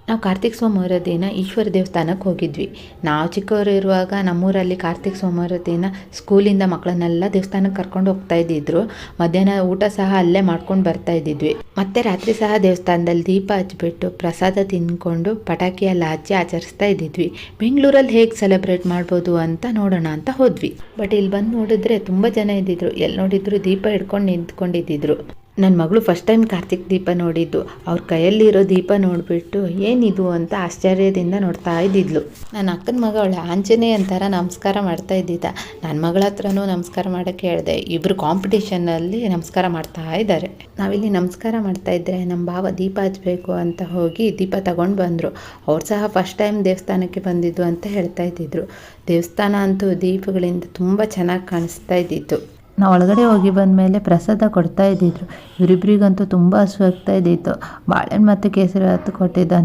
ನಾವು ಕಾರ್ತಿಕ್ ಸೋಮವಾರ ದಿನ ಈಶ್ವರ ದೇವಸ್ಥಾನಕ್ಕೆ ಹೋಗಿದ್ವಿ. ನಾವು ಚಿಕ್ಕವರು ಇರುವಾಗ ನಮ್ಮೂರಲ್ಲಿ ಕಾರ್ತಿಕ್ ಸೋಮವಾರ ದಿನ ಸ್ಕೂಲಿಂದ ಮಕ್ಕಳನ್ನೆಲ್ಲ ದೇವಸ್ಥಾನಕ್ಕೆ ಕರ್ಕೊಂಡು ಹೋಗ್ತಾ ಇದ್ದಿದ್ರು. ಮಧ್ಯಾಹ್ನ ಊಟ ಸಹ ಅಲ್ಲೇ ಮಾಡ್ಕೊಂಡು ಬರ್ತಾ ಇದ್ದಿದ್ವಿ. ಮತ್ತೆ ರಾತ್ರಿ ಸಹ ದೇವಸ್ಥಾನದಲ್ಲಿ ದೀಪ ಹಚ್ಬಿಟ್ಟು ಪ್ರಸಾದ ತಿನ್ಕೊಂಡು ಪಟಾಕಿ ಎಲ್ಲ ಹಚ್ಚಿ ಆಚರಿಸ್ತಾ ಇದ್ದಿದ್ವಿ. ಬೆಂಗಳೂರಲ್ಲಿ ಹೇಗೆ ಸೆಲೆಬ್ರೇಟ್ ಮಾಡ್ಬೋದು ಅಂತ ನೋಡೋಣ ಅಂತ ಹೋದ್ವಿ. ಬಟ್ ಇಲ್ಲಿ ಬಂದು ನೋಡಿದ್ರೆ ತುಂಬ ಜನ ಇದ್ದಿದ್ರು. ಎಲ್ಲಿ ನೋಡಿದ್ರು ದೀಪ ಹಿಡ್ಕೊಂಡು ನಿಂತ್ಕೊಂಡಿದ್ದಿದ್ರು. ನನ್ನ ಮಗಳು ಫಸ್ಟ್ ಟೈಮ್ ಕಾರ್ತಿಕ್ ದೀಪ ನೋಡಿದ್ದು. ಅವ್ರ ಕೈಯಲ್ಲಿರೋ ದೀಪ ನೋಡಿಬಿಟ್ಟು ಏನಿದು ಅಂತ ಆಶ್ಚರ್ಯದಿಂದ ನೋಡ್ತಾ ಇದ್ದಿದ್ಲು. ನನ್ನ ಅಕ್ಕನ ಮಗ ಅವಳೆ ಆಂಜನೇಯ ಅಂತಾರ ನಮಸ್ಕಾರ ಮಾಡ್ತಾ ಇದ್ದಿದ್ದ. ನನ್ನ ಮಗಳ ಹತ್ರನೂ ನಮಸ್ಕಾರ ಮಾಡೋಕ್ಕೆ ಹೇಳಿದೆ. ಇಬ್ಬರು ಕಾಂಪಿಟೇಷನ್ನಲ್ಲಿ ನಮಸ್ಕಾರ ಮಾಡ್ತಾ ಇದ್ದಾರೆ. ನಾವಿಲ್ಲಿ ನಮಸ್ಕಾರ ಮಾಡ್ತಾ ಇದ್ದರೆ ನಮ್ಮ ಭಾವ ದೀಪ ಹಚ್ಚಬೇಕು ಅಂತ ಹೋಗಿ ದೀಪ ತಗೊಂಡು ಬಂದರು. ಅವ್ರು ಸಹ ಫಸ್ಟ್ ಟೈಮ್ ದೇವಸ್ಥಾನಕ್ಕೆ ಬಂದಿದ್ದು ಅಂತ ಹೇಳ್ತಾ ಇದ್ದಿದ್ರು. ದೇವಸ್ಥಾನ ಅಂತೂ ದೀಪಗಳಿಂದ ತುಂಬ ಚೆನ್ನಾಗಿ ಕಾಣಿಸ್ತಾ ಇದ್ದಿತ್ತು. ನಾವು ಒಳಗಡೆ ಹೋಗಿ ಬಂದಮೇಲೆ ಪ್ರಸಾದ ಕೊಡ್ತಾ ಇದ್ದಿದ್ರು. ಇವರಿಬ್ಬರಿಗಂತೂ ತುಂಬ ಹಸುವಾಗ್ತಾ ಇದ್ದಿತ್ತು. ಬಾಳೆಹಣ್ಣು ಮತ್ತು ಕೇಸರಿ ಭಾತ್ ಕೊಟ್ಟಿದ್ದ.